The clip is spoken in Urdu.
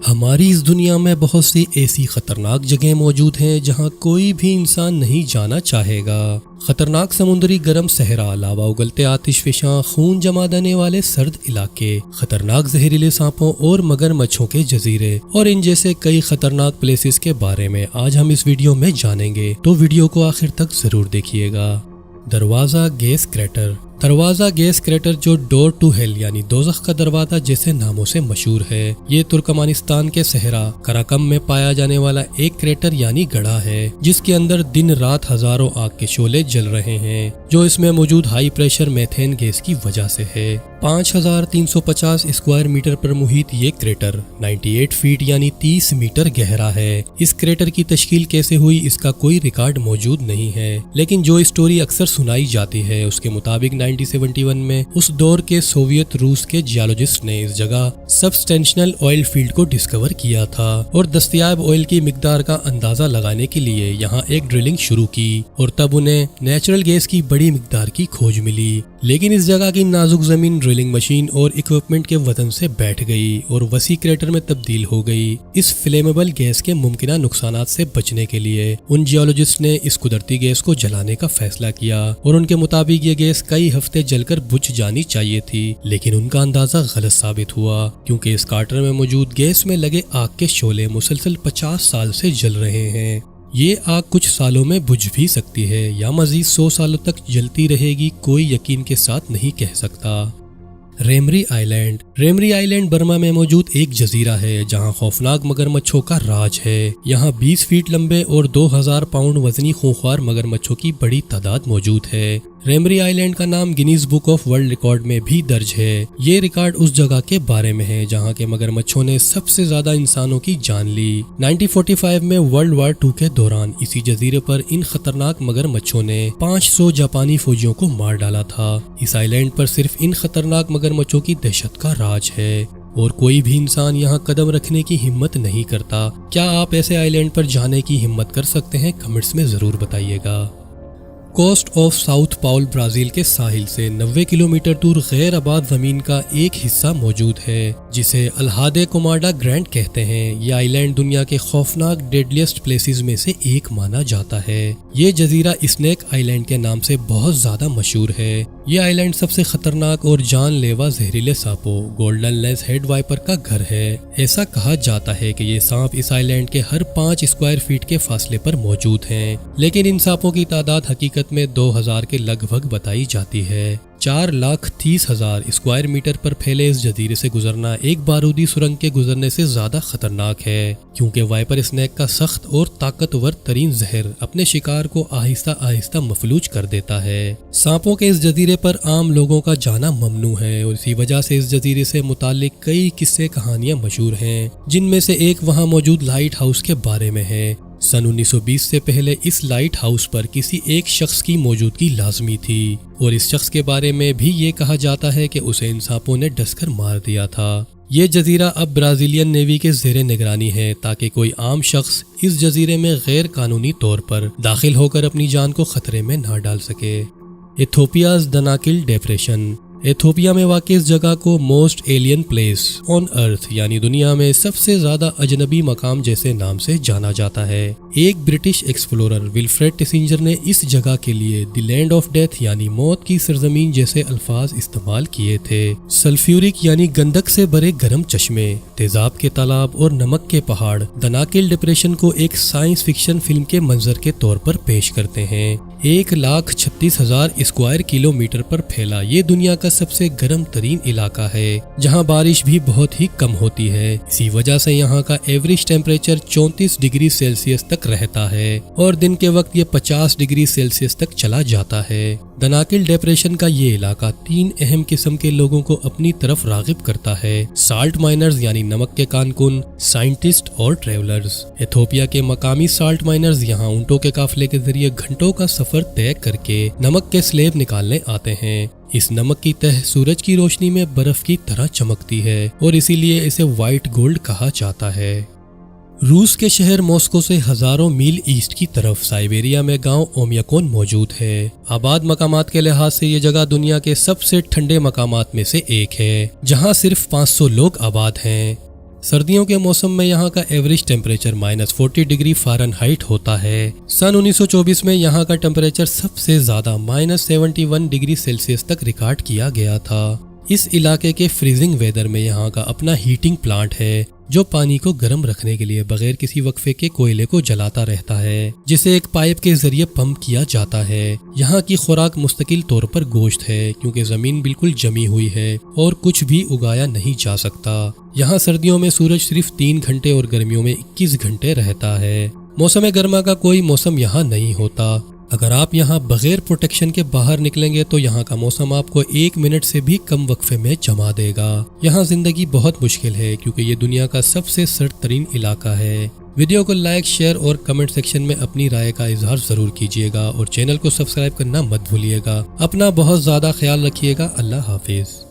ہماری اس دنیا میں بہت سی ایسی خطرناک جگہیں موجود ہیں جہاں کوئی بھی انسان نہیں جانا چاہے گا۔ خطرناک سمندری گرم صحرا، لاوا اگلتے آتش فشاں، خون جما دینے والے سرد علاقے، خطرناک زہریلے سانپوں اور مگر مچھوں کے جزیرے اور ان جیسے کئی خطرناک پلیسز کے بارے میں آج ہم اس ویڈیو میں جانیں گے، تو ویڈیو کو آخر تک ضرور دیکھیے گا۔ دروازہ گیس کریٹر۔ دروازہ گیس کریٹر جو ڈور ٹو ہیل یعنی دوزخ کا دروازہ جیسے ناموں سے مشہور ہے، یہ ترکمانستان کے صحرا کراکم میں پایا جانے والا ایک کریٹر یعنی گڑھا ہے، جس کے اندر دن رات ہزاروں آگ کے شعلے جل رہے ہیں، جو اس میں موجود ہائی پریشر میتھین گیس کی وجہ سے ہے۔ 5350 اسکوائر میٹر پر محیط یہ کریٹر 98 فیٹ یعنی 30 میٹر گہرا ہے۔ اس کریٹر کی تشکیل کیسے ہوئی اس کا کوئی ریکارڈ موجود نہیں ہے، لیکن جو اسٹوری اکثر سنائی جاتی ہے اس کے مطابق 1971 میں اس دور کے سوویت روس کے جیولوجسٹ نے اس جگہ سبسٹینشنل آئل فیلڈ کو ڈسکور کیا تھا اور دستیاب آئل کی مقدار کا اندازہ لگانے کے لیے یہاں ایک ڈرلنگ شروع کی، اور تب انہیں نیچرل گیس کی بڑی مقدار کی کھوج ملی۔ لیکن اس جگہ کی نازک زمین ڈرلنگ مشین اور اکوپمنٹ کے وزن سے بیٹھ گئی اور وسیع کریٹر میں تبدیل ہو گئی۔ اس فلیمیبل گیس کے ممکنہ نقصانات سے بچنے کے لیے ان جیولوجسٹ نے اس قدرتی گیس کو جلانے کا فیصلہ کیا، اور ان کے مطابق یہ گیس کئی ہفتے جل کر بجھ جانی چاہیے تھی، لیکن ان کا اندازہ غلط ثابت ہوا، کیونکہ اس کارٹر میں موجود گیس میں لگے آگ کے شعلے مسلسل 50 سال سے جل رہے ہیں۔ یہ آگ کچھ سالوں میں بجھ بھی سکتی ہے یا مزید 100 سالوں تک جلتی رہے گی، کوئی یقین کے ساتھ نہیں کہہ سکتا۔ ریمری آئیلینڈ۔ ریمری آئیلینڈ برما میں موجود ایک جزیرہ ہے جہاں خوفناک مگرمچھوں کا راج ہے۔ یہاں 20 فیٹ لمبے اور 2000 پاؤنڈ وزنی خونخوار مگرمچھوں کی بڑی تعداد موجود ہے۔ ریمری آئیلینڈ کا نام Guinness book of world record میں بھی درج ہے۔ یہ ریکارڈ اس جگہ کے بارے میں ہے جہاں کے مگرمچھوں نے سب سے زیادہ انسانوں کی جان لی۔ 1945 میں ورلڈ وار 2 کے دوران اسی جزیرے پر ان خطرناک مگرمچھوں نے 500 جاپانی فوجیوں کو مار ڈالا تھا۔ اس آئیلینڈ پر صرف ان خطرناک مگرمچھوں کی دہشت کا راج ہے اور کوئی بھی انسان یہاں قدم رکھنے کی ہمت نہیں کرتا۔ کیا آپ ایسے آئیلینڈ پر جانے کی ہمت کر سکتے ہیں؟ کمنٹس میں ضرور بتائیے گا۔ Coast of Sao Paulo Brazil کے ساحل سے 90 کلومیٹر دور غیر آباد زمین کا ایک حصہ موجود ہے جسے الہادے کوماڈا گرینڈ کہتے ہیں۔ یہ آئی لینڈ دنیا کے خوفناک ڈیڈلیسٹ پلیسز میں سے ایک مانا جاتا ہے۔ یہ جزیرہ اسنیک آئی لینڈ کے نام سے بہت زیادہ مشہور ہے۔ یہ آئی لینڈ سب سے خطرناک اور جان لیوا زہریلے سانپوں گولڈن لیس ہیڈ وائپر کا گھر ہے۔ ایسا کہا جاتا ہے کہ یہ سانپ اس آئی لینڈ کے ہر 5 اسکوائر فیٹ کے فاصلے پر موجود ہیں، لیکن ان سانپوں کی تعداد حقیقت میں 2000 کے لگ بھگ بتائی جاتی ہے۔ 4,30,000 اسکوائر میٹر پر پھیلے اس جزیرے سے گزرنا ایک بارودی سرنگ کے گزرنے سے زیادہ خطرناک ہے، کیونکہ وائپر اسنیک کا سخت اور طاقتور ترین زہر اپنے شکار کو آہستہ آہستہ مفلوج کر دیتا ہے۔ سانپوں کے اس جزیرے پر عام لوگوں کا جانا ممنوع ہے، اور اسی وجہ سے اس جزیرے سے متعلق کئی قصے کہانیاں مشہور ہیں، جن میں سے ایک وہاں موجود لائٹ ہاؤس کے بارے میں ہے۔ سن 1920 سے پہلے اس لائٹ ہاؤس پر کسی ایک شخص کی موجودگی لازمی تھی، اور اس شخص کے بارے میں بھی یہ کہا جاتا ہے کہ اسے ان سانپوں نے ڈس کر مار دیا تھا۔ یہ جزیرہ اب برازیلین نیوی کے زیر نگرانی ہے تاکہ کوئی عام شخص اس جزیرے میں غیر قانونی طور پر داخل ہو کر اپنی جان کو خطرے میں نہ ڈال سکے۔ ایتھوپیاز دناکل ڈپریشن۔ ایتھوپیا میں واقع اس جگہ کو موسٹ ایلین پلیس آن ارتھ یعنی دنیا میں سب سے زیادہ اجنبی مقام جیسے نام سے جانا جاتا ہے۔ ایک برٹش ایکسپلورر ولفریڈ ٹسنجر نے اس جگہ کے لیے دی لینڈ آف ڈیتھ یعنی موت کی سرزمین جیسے الفاظ استعمال کیے تھے۔ سلفیورک یعنی گندک سے بھرے گرم چشمے، تیزاب کے تالاب اور نمک کے پہاڑ دناکل ڈپریشن کو ایک سائنس فکشن فلم کے منظر کے طور پر پیش کرتے ہیں۔ 1,36,000 اسکوائر کلومیٹر پر پھیلا یہ دنیا کا سب سے گرم ترین علاقہ ہے، جہاں بارش بھی بہت ہی کم ہوتی ہے۔ اسی وجہ سے یہاں کا ایوریج ٹیمپریچر 34 ڈگری سیلسیس تک رہتا ہے، اور دن کے وقت یہ 50 ڈگری سیلسیس تک چلا جاتا ہے۔ دناکل ڈپریشن کا یہ علاقہ 3 اہم قسم کے لوگوں کو اپنی طرف راغب کرتا ہے: سالٹ مائنرز یعنی نمک کے کانکن، سائنٹسٹ اور ٹریولرز۔ ایتھوپیا کے مقامی سالٹ مائنرز یہاں اونٹوں کے قافلے کے ذریعے گھنٹوں کا سفر طے کر کے نمک کے سلیب نکالنے آتے ہیں۔ اس نمک کی تہ سورج کی روشنی میں برف کی طرح چمکتی ہے، اور اسی لیے اسے وائٹ گولڈ کہا جاتا ہے۔ روس کے شہر ماسکو سے ہزاروں میل ایسٹ کی طرف سائبیریا میں گاؤں اومیاکون موجود ہے۔ آباد مقامات کے لحاظ سے یہ جگہ دنیا کے سب سے ٹھنڈے مقامات میں سے ایک ہے، جہاں صرف 500 لوگ آباد ہیں۔ سردیوں کے موسم میں یہاں کا ایوریج ٹیمپریچر -40 ڈگری فارنہائٹ ہوتا ہے۔ سن 1924 میں یہاں کا ٹیمپریچر سب سے زیادہ -71 ڈگری سیلسیس تک ریکارڈ کیا گیا تھا۔ اس علاقے کے فریزنگ ویدر میں یہاں کا اپنا ہیٹنگ پلانٹ ہے جو پانی کو گرم رکھنے کے لیے بغیر کسی وقفے کے کوئلے کو جلاتا رہتا ہے، جسے ایک پائپ کے ذریعے پمپ کیا جاتا ہے۔ یہاں کی خوراک مستقل طور پر گوشت ہے کیونکہ زمین بالکل جمی ہوئی ہے اور کچھ بھی اگایا نہیں جا سکتا۔ یہاں سردیوں میں سورج صرف 3 گھنٹے اور گرمیوں میں 21 گھنٹے رہتا ہے۔ موسم گرما کا کوئی موسم یہاں نہیں ہوتا۔ اگر آپ یہاں بغیر پروٹیکشن کے باہر نکلیں گے تو یہاں کا موسم آپ کو 1 منٹ سے بھی کم وقفے میں جما دے گا۔ یہاں زندگی بہت مشکل ہے کیونکہ یہ دنیا کا سب سے سرد ترین علاقہ ہے۔ ویڈیو کو لائک، شیئر اور کمنٹ سیکشن میں اپنی رائے کا اظہار ضرور کیجیے گا اور چینل کو سبسکرائب کرنا مت بھولیے گا۔ اپنا بہت زیادہ خیال رکھیے گا۔ اللہ حافظ۔